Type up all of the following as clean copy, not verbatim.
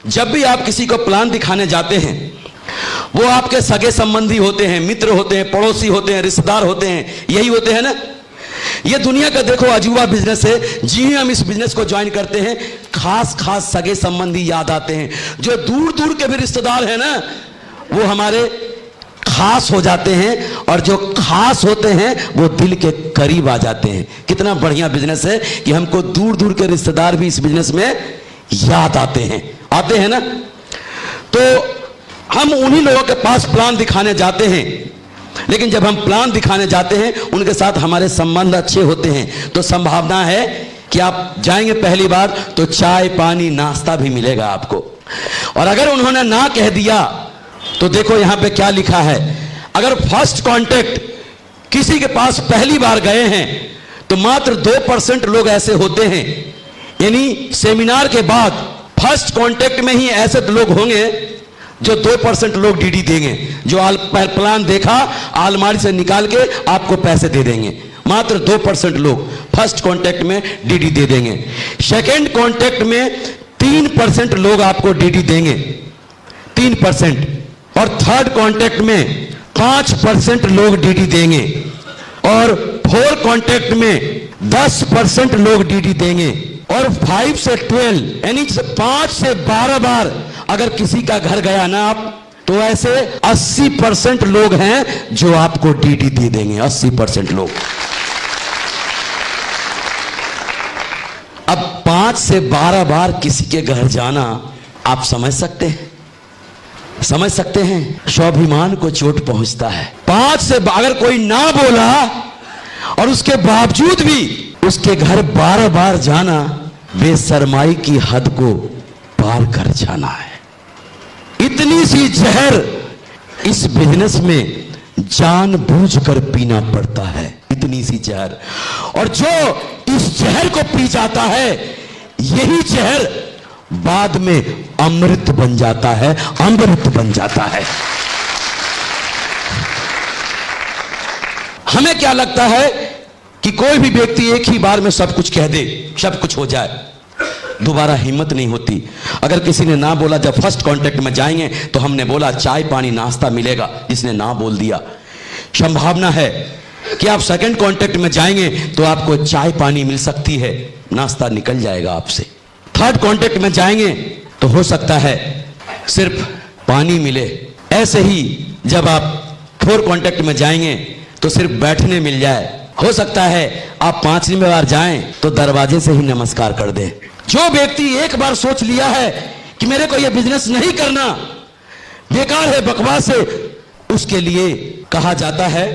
जब भी आप किसी को प्लान दिखाने जाते हैं, वो आपके सगे संबंधी होते हैं, मित्र होते हैं, पड़ोसी होते हैं, रिश्तेदार होते हैं, यही होते हैं ना। ये दुनिया का देखो अजूबा बिजनेस है। जी हम इस बिजनेस को ज्वाइन करते हैं, खास खास सगे संबंधी याद आते हैं। जो दूर दूर के भी रिश्तेदार हैं ना, वो हमारे खास हो जाते हैं, और जो खास होते हैं वो दिल के करीब आ जाते हैं। कितना बढ़िया बिजनेस है कि हमको दूर दूर के रिश्तेदार भी इस बिजनेस में याद आते हैं ना। तो हम उन्हीं लोगों के पास प्लान दिखाने जाते हैं, लेकिन जब हम प्लान दिखाने जाते हैं उनके साथ हमारे संबंध अच्छे होते हैं, तो संभावना है कि आप जाएंगे पहली बार तो चाय पानी नाश्ता भी मिलेगा आपको। और अगर उन्होंने ना कह दिया तो देखो यहां पे क्या लिखा है। अगर फर्स्ट कांटेक्ट किसी के पास पहली बार गए हैं तो मात्र 2% लोग ऐसे होते हैं, यानी सेमिनार के बाद फर्स्ट कांटेक्ट में ही ऐसे लोग होंगे जो 2% लोग डीडी देंगे, जो प्लान देखा अलमारी से निकाल के आपको पैसे दे देंगे। मात्र 2% लोग फर्स्ट कांटेक्ट में डीडी दे देंगे। सेकंड कांटेक्ट में 3% लोग आपको डीडी देंगे, 3%। और थर्ड कांटेक्ट में 5% लोग डीडी देंगे, और फोर्थ कांटेक्ट में 10% लोग डीडी देंगे, और 5 से 12 यानी 5 से 12 बार अगर किसी का घर गया ना आप, तो ऐसे 80% लोग हैं जो आपको डीडी दे देंगे, 80% लोग। अब 5 से 12 बार किसी के घर जाना आप समझ सकते हैं, समझ सकते हैं, स्वाभिमान को चोट पहुंचता है। 5 से अगर कोई ना बोला और उसके बावजूद भी उसके घर 12 बार जाना, बेशर्माई की हद को पार कर जाना है। इतनी सी जहर इस बिजनेस में जानबूझकर पीना पड़ता है, इतनी सी जहर। और जो इस जहर को पी जाता है, यही जहर बाद में अमृत बन जाता है, अमृत बन जाता है। हमें क्या लगता है कि कोई भी व्यक्ति एक ही बार में सब कुछ कह दे, सब कुछ हो जाए, दोबारा हिम्मत नहीं होती। अगर किसी ने ना बोला, जब फर्स्ट कांटेक्ट में जाएंगे तो हमने बोला चाय पानी नाश्ता मिलेगा, जिसने ना बोल दिया, संभावना है कि आप सेकंड कांटेक्ट में जाएंगे तो आपको चाय पानी मिल सकती है, नाश्ता निकल जाएगा आपसे। थर्ड कांटेक्ट में जाएंगे तो हो सकता है सिर्फ पानी मिले। ऐसे ही जब आप फोर्थ कांटेक्ट में जाएंगे तो सिर्फ बैठने मिल जाए। हो सकता है आप 5वीं बार जाएं तो दरवाजे से ही नमस्कार कर दें। जो व्यक्ति एक बार सोच लिया है कि मेरे को यह बिजनेस नहीं करना, बेकार है, बकवास है, उसके लिए कहा जाता है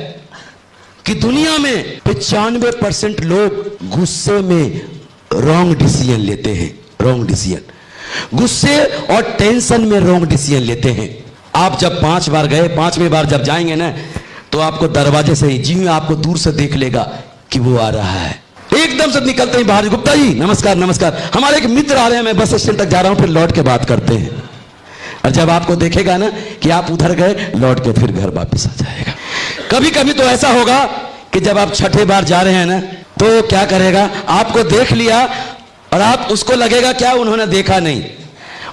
कि दुनिया में 95% लोग गुस्से में रॉन्ग डिसीजन लेते हैं, रॉन्ग डिसीजन, गुस्से और टेंशन में रॉन्ग डिसीजन लेते हैं। आप जब 5 बार गए, 5वीं बार जब जाएंगे ना, तो आपको दरवाजे से ही जी आपको दूर से देख लेगा कि वो आ रहा है। एकदम से निकलते ही बाहर, गुप्ता जी नमस्कार नमस्कार, हमारे एक मित्र आ रहे हैं, मैं बस स्टैंड तक जा रहा हूं, फिर लौट के बात करते हैं। और जब आपको देखेगा ना कि आप उधर गए, लौट के फिर घर वापस आ जाएगा। कभी कभी तो ऐसा होगा कि जब आप 6ठे बार जा रहे हैं ना, तो क्या करेगा, आपको देख लिया और आप उसको लगेगा क्या उन्होंने देखा नहीं,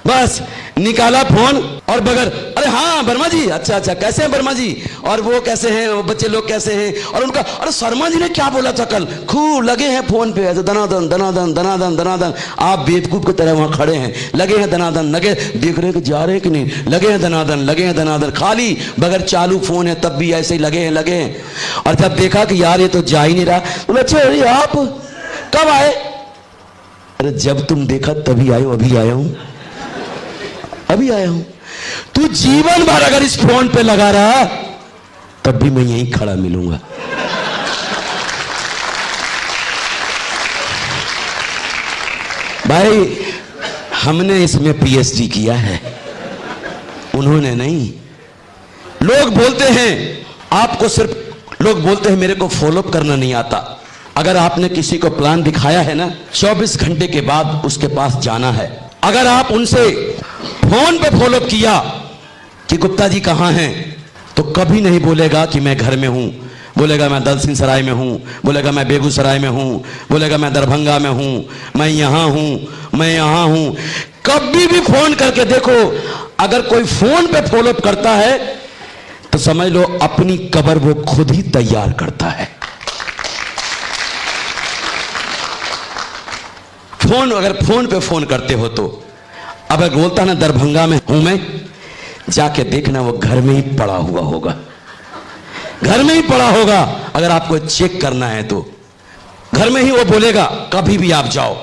बस निकाला फोन और बगैर, अरे हाँ वर्मा जी, अच्छा अच्छा कैसे हैं वर्मा जी, और वो कैसे हैं, वो बच्चे लोग कैसे हैं, और उनका अरे शर्मा जी ने क्या बोला था कल, खूब लगे हैं फोन पे ऐसे दनादन दनादन दनादन दनादन। आप बेवकूफ की तरह वहां खड़े हैं, लगे हैं दनादन, लगे देख रहे हैं कि जा रहे हैं कि नहीं, लगे हैं दनादन, लगे हैं दनादन, खाली बगैर चालू फोन है तब भी ऐसे ही लगे हैं। और जब देखा कि यार ये तो जा ही नहीं रहा, बोले अच्छा अरे आप कब आए, अरे जब तुम देखा तभी आए, अभी आया हूं, अभी आया हूं। तू जीवन भर अगर इस फोन पे लगा रहा तब भी मैं यहीं खड़ा मिलूंगा। भाई हमने इसमें पीएचडी किया है, उन्होंने नहीं। लोग बोलते हैं आपको, सिर्फ लोग बोलते हैं मेरे को फॉलोअप करना नहीं आता। अगर आपने किसी को प्लान दिखाया है ना, 24 घंटे के बाद उसके पास जाना है। अगर आप उनसे फोन पे फॉलो किया कि गुप्ता जी कहाँ हैं, तो कभी नहीं बोलेगा कि मैं घर में हूं, बोलेगा मैं दलसिंह सराय में हूं, बोलेगा मैं बेगूसराय में हूं, बोलेगा मैं दरभंगा में हूं, मैं यहां हूं, मैं यहां हूं। कभी भी फोन करके देखो, अगर कोई फोन पे फॉलोअप करता है तो समझ लो अपनी कब्र वो खुद ही तैयार करता है। अगर फोन पे फोन करते हो तो अब अगर बोलता ना दरभंगा में हूं मैं, जाके देखना वो घर में ही पड़ा हुआ होगा, घर में ही पड़ा होगा। अगर आपको चेक करना है तो घर में ही वो बोलेगा, कभी भी आप जाओ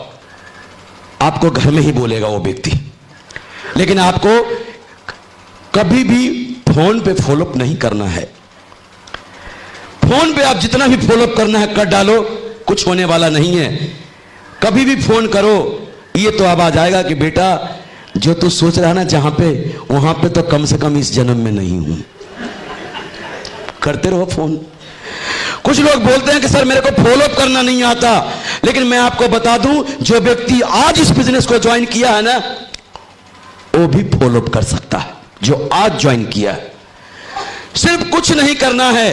आपको घर में ही बोलेगा वो व्यक्ति। लेकिन आपको कभी भी फोन पे फॉलोअप नहीं करना है। फोन पे आप जितना भी फॉलोअप करना है कर डालो, कुछ होने वाला नहीं है। कभी भी फोन करो, ये तो अब आ जाएगा कि बेटा जो तू सोच रहा है ना जहां पे, वहां पे तो कम से कम इस जन्म में नहीं हूं। करते रहो फोन। कुछ लोग बोलते हैं कि सर मेरे को फॉलोअप करना नहीं आता, लेकिन मैं आपको बता दूं, जो व्यक्ति आज इस बिजनेस को ज्वाइन किया है ना, वो भी फॉलोअप कर सकता है। जो आज ज्वाइन किया है, सिर्फ कुछ नहीं करना है।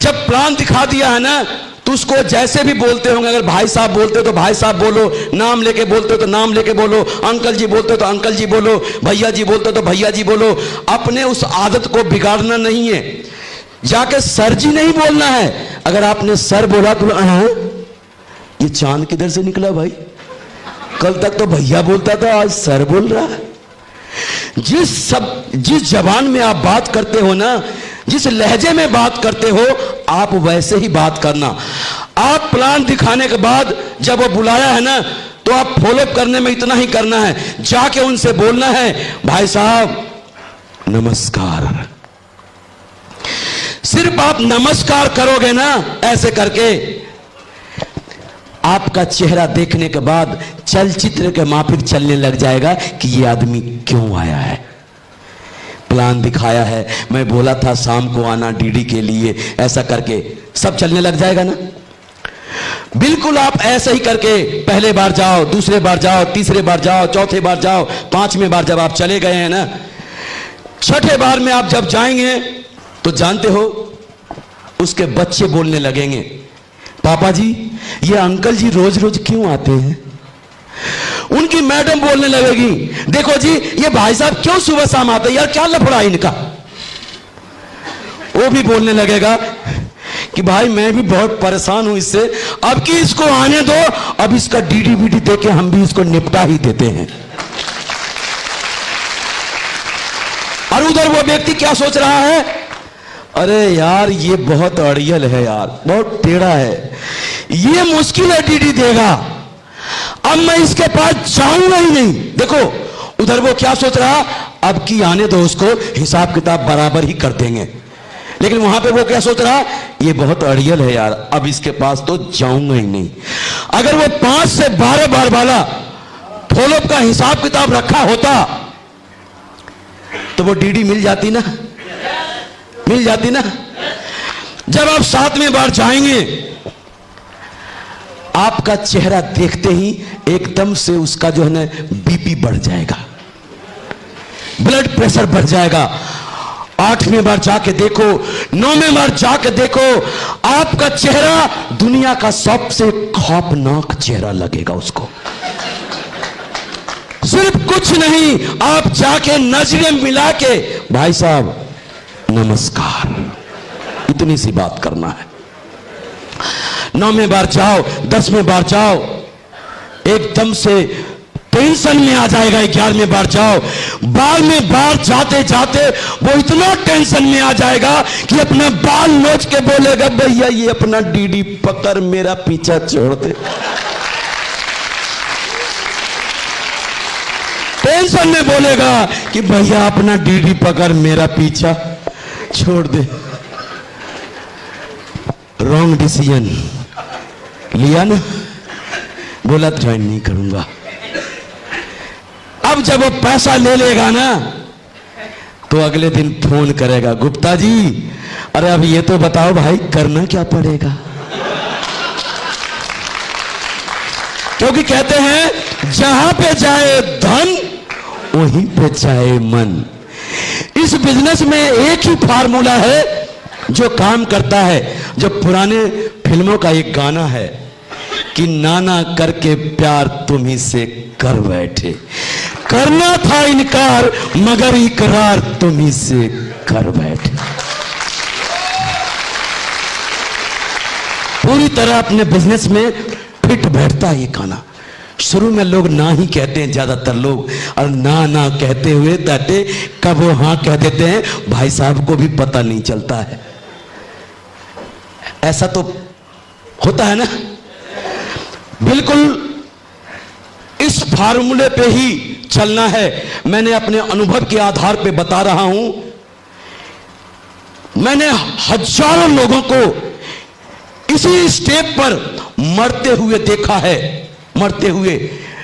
जब प्लान दिखा दिया है ना, तो उसको जैसे भी बोलते होंगे, अगर भाई साहब बोलते हो तो भाई साहब बोलो, नाम लेके बोलते हो तो नाम लेके बोलो, अंकल जी बोलते हो तो अंकल जी बोलो, भैया जी बोलते हो तो भैया जी बोलो। अपने उस आदत को बिगाड़ना नहीं है। जाके सर जी नहीं बोलना है। अगर आपने सर बोला तो ये चांद किधर से निकला भाई, कल तक तो भैया बोलता था, आज सर बोल रहा है। जिस जबान में आप बात करते हो ना, जिस लहजे में बात करते हो, आप वैसे ही बात करना। आप प्लान दिखाने के बाद जब वो बुलाया है ना, तो आप फॉलोअप करने में इतना ही करना है, जाके उनसे बोलना है, भाई साहब नमस्कार। सिर्फ आप नमस्कार करोगे ना, ऐसे करके आपका चेहरा देखने के बाद चलचित्र के माफिक चलने लग जाएगा कि ये आदमी क्यों आया है। प्लान दिखाया है, मैं बोला था शाम को आना डीडी के लिए, ऐसा करके सब चलने लग जाएगा ना। बिल्कुल आप ऐसे ही करके पहले बार जाओ, दूसरे बार जाओ, तीसरे बार जाओ, चौथे बार जाओ, पांचवें बार जब आप चले गए हैं ना, छठे बार में आप जब जाएंगे तो जानते हो उसके बच्चे बोलने लगेंगे, पापा जी ये अंकल जी रोज रोज क्यों आते हैं। उनकी मैडम बोलने लगेगी, देखो जी ये भाई साहब क्यों सुबह शाम आते हैं, यार क्या लफड़ा है इनका। वो भी बोलने लगेगा कि भाई मैं भी बहुत परेशान हूं इससे, अब कि इसको आने दो, अब इसका डीडी वीडी देके हम भी इसको निपटा ही देते हैं। और उधर वो व्यक्ति क्या सोच रहा है, अरे यार ये बहुत अड़ियल है यार, बहुत टेढ़ा है, ये मुश्किल है डीडी देगा, अब मैं इसके पास जाऊंगा ही नहीं। देखो उधर वो क्या सोच रहा, अब की आने दो उसको, हिसाब किताब बराबर ही कर देंगे। लेकिन वहां पे वो क्या सोच रहा, ये बहुत अड़ियल है यार, अब इसके पास तो जाऊंगा ही नहीं। अगर वो 5 से 12 बार वाला फॉलोअप का हिसाब किताब रखा होता तो वो डीडी मिल जाती ना, मिल जाती ना। जब आप 7वें बार जाएंगे, आपका चेहरा देखते ही एकदम से उसका जो है ना बीपी बढ़ जाएगा, ब्लड प्रेशर बढ़ जाएगा। 8वें बार जाके देखो, 9वें बार जाके देखो, आपका चेहरा दुनिया का सबसे खौफनाक चेहरा लगेगा उसको। सिर्फ कुछ नहीं, आप जाके नजरें मिला के, भाई साहब नमस्कार, इतनी सी बात करना है। 9वें बार जाओ, 10वें बार जाओ, एकदम से टेंशन में आ जाएगा। 11वें बार जाओ, 12वें बार जाते जाते वो इतना टेंशन में आ जाएगा कि अपना बाल नोच के बोलेगा, भैया ये अपना डीडी पकड़ मेरा पीछा छोड़ दे। टेंशन में बोलेगा कि भैया अपना डीडी पकड़ मेरा पीछा छोड़ दे। रॉन्ग डिसीजन लिया ना, बोला ज्वाइन नहीं करूंगा। अब जब वो पैसा ले लेगा ना, तो अगले दिन फोन करेगा, गुप्ता जी अरे अब ये तो बताओ भाई करना क्या पड़ेगा। क्योंकि कहते हैं जहां पे जाए धन वहीं पे जाए मन। इस बिजनेस में एक ही फार्मूला है जो काम करता है, जो पुराने फिल्मों का एक गाना है, कि नाना करके प्यार तुम्ही से कर बैठे, करना था इनकार मगर इकरार तुम्ही से कर बैठे। पूरी तरह अपने बिजनेस में फिट बैठता है ये गाना। शुरू में लोग ना ही कहते हैं ज्यादातर लोग, और ना ना कहते हुए दाते कब वो हाँ कह देते हैं भाई साहब को भी पता नहीं चलता है। ऐसा तो होता है ना। बिल्कुल इस फार्मूले पे ही चलना है। मैंने अपने अनुभव के आधार पे बता रहा हूं। मैंने हजारों लोगों को इसी स्टेप पर मरते हुए देखा है, मरते हुए।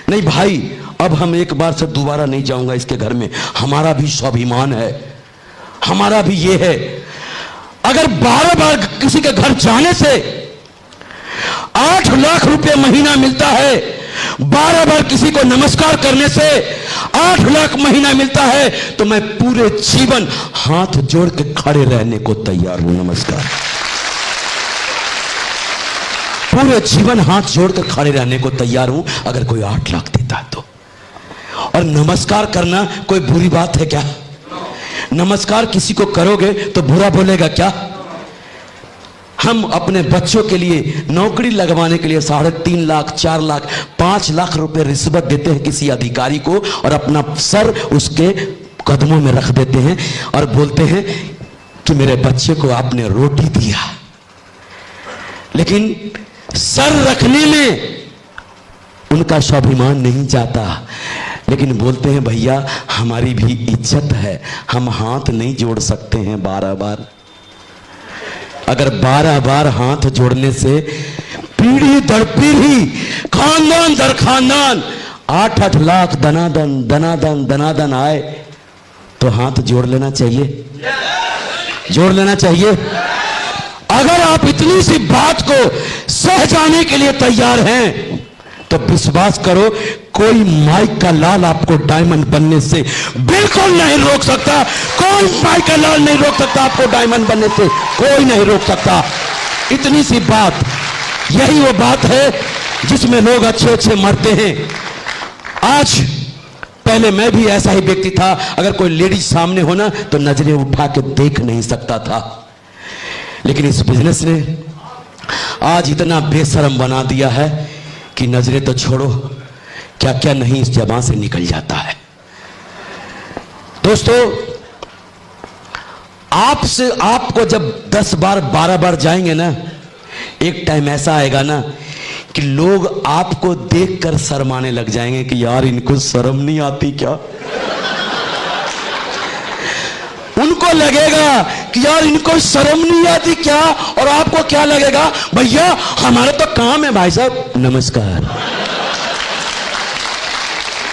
नहीं भाई, अब हम एक बार से दोबारा नहीं जाऊंगा इसके घर में, हमारा भी स्वाभिमान है, हमारा भी ये है। अगर 12 बार किसी के घर जाने से 8 लाख रुपए महीना मिलता है, 12 बार किसी को नमस्कार करने से 8 लाख महीना मिलता है, तो मैं पूरे जीवन हाथ जोड़ के खड़े रहने को तैयार हूं। नमस्कार, पूरे जीवन हाथ जोड़ के खड़े रहने को तैयार हूं अगर कोई 8 लाख देता है तो। और नमस्कार करना कोई बुरी बात है क्या? नमस्कार किसी को करोगे तो बुरा बोलेगा क्या? हम अपने बच्चों के लिए नौकरी लगवाने के लिए 3.5 लाख, 4 लाख, 5 लाख रुपए रिश्वत देते हैं किसी अधिकारी को, और अपना सर उसके कदमों में रख देते हैं और बोलते हैं कि मेरे बच्चे को आपने रोटी दिया। लेकिन सर रखने में उनका स्वाभिमान नहीं जाता, लेकिन बोलते हैं भैया हमारी भी इज्जत है, हम हाथ नहीं जोड़ सकते हैं 12 बार। अगर 12 बार हाथ जोड़ने से पीढ़ी दर पीढ़ी, खानदान दर खानदान 8-8 लाख दनादन दनादन दनादन आए तो हाथ जोड़ लेना चाहिए, जोड़ लेना चाहिए। अगर आप इतनी सी बात को सह जाने के लिए तैयार हैं तो विश्वास करो, कोई माइक का लाल आपको डायमंड बनने से बिल्कुल नहीं रोक सकता। कोई माइक का लाल नहीं रोक सकता आपको डायमंड बनने से, कोई नहीं रोक सकता। इतनी सी बात, यही वो बात है जिसमें लोग अच्छे अच्छे मरते हैं। आज, पहले मैं भी ऐसा ही व्यक्ति था, अगर कोई लेडीज सामने हो ना तो नजरें उठा के देख नहीं सकता था। लेकिन इस बिजनेस ने आज इतना बेशरम बना दिया है कि नजरें तो छोड़ो, क्या क्या नहीं इस जबान से निकल जाता है। दोस्तों, आपसे आपको जब 10 बार 12 बार जाएंगे ना, एक टाइम ऐसा आएगा ना कि लोग आपको देखकर शर्माने लग जाएंगे कि यार इनको शर्म नहीं आती क्या। उनको लगेगा कि यार इनको शर्म नहीं आती क्या, और आपको क्या लगेगा, भैया हमारा तो काम है भाई साहब, नमस्कार,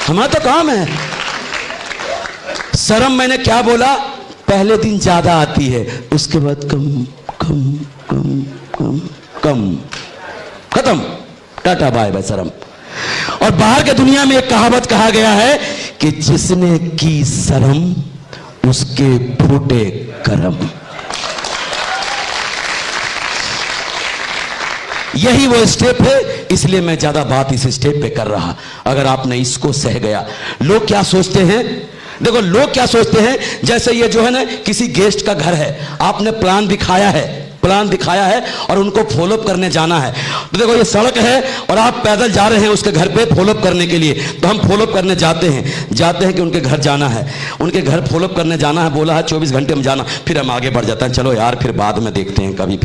हमारा तो काम है। शर्म मैंने क्या बोला, पहले दिन ज्यादा आती है, उसके बाद कम कम कम कम कम, खत्म, टाटा बाय बाय शर्म। और बाहर के दुनिया में एक कहावत कहा गया है कि जिसने की शर्म उसके फूटे करम। यही वो स्टेप है, इसलिए मैं ज्यादा बात इस स्टेप पे कर रहा। अगर आपने इसको सह गया, लोग क्या सोचते हैं, देखो लोग क्या सोचते हैं, जैसे ये जो है ना किसी गेस्ट का घर है, आपने प्लान दिखाया है और उनको फॉलोअप करने जाना है। तो देखो ये सड़क है और आप पैदल जा रहे हैं उसके घर पे फॉलोअप करने के लिए, तो हम फॉलोअप करने जाते हैं कि उनके घर जाना है, उनके घर फॉलोअप करने जाना है, बोला है 24 घंटे में जाना, फिर हम आगे बढ़ जाते हैं, चलो यार फिर बाद में देखते हैं कभी।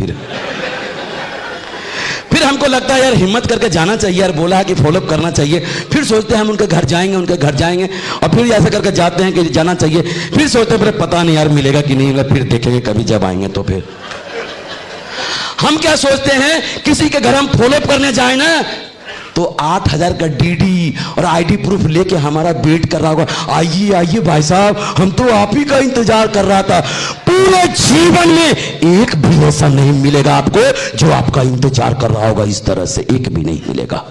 फिर हमको लगता है यार हिम्मत करके जाना चाहिए, यार बोला है कि फॉलोअप करना चाहिए, फिर सोचते हैं हम उनके घर जाएंगे और फिर ऐसे करके जाते हैं कि जाना चाहिए, फिर सोचते हैं फिर पता नहीं यार मिलेगा कि नहीं मिलेगा, फिर देखेंगे कभी जब आएंगे तो। फिर हम क्या सोचते हैं, किसी के घर हम फॉलोअप करने जाए ना तो 8000 का डीडी और आईडी प्रूफ लेके हमारा वेट कर रहा होगा, आइए भाई साहब हम तो आप ही का इंतजार कर रहा था। पूरे जीवन में एक भी ऐसा नहीं मिलेगा आपको जो आपका इंतजार कर रहा होगा, इस तरह से एक भी नहीं मिलेगा।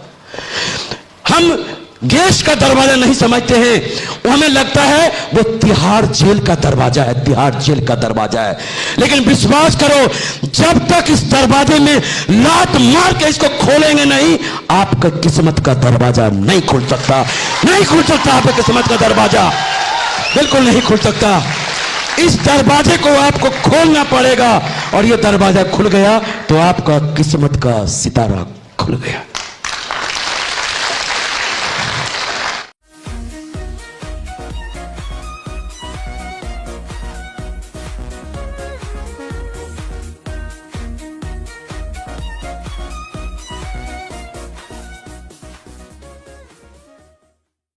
हम गैस का दरवाजा नहीं समझते हैं, वो हमें लगता है वो तिहाड़ जेल का दरवाजा है, तिहाड़ जेल का दरवाजा है। लेकिन विश्वास करो, जब तक इस दरवाजे में लात मार के इसको खोलेंगे नहीं, आपका किस्मत का दरवाजा नहीं खुल सकता, नहीं खुल सकता। आपका किस्मत का दरवाजा बिल्कुल नहीं खुल सकता। इस दरवाजे को आपको खोलना पड़ेगा, और ये दरवाजा खुल गया तो आपका किस्मत का सितारा खुल गया।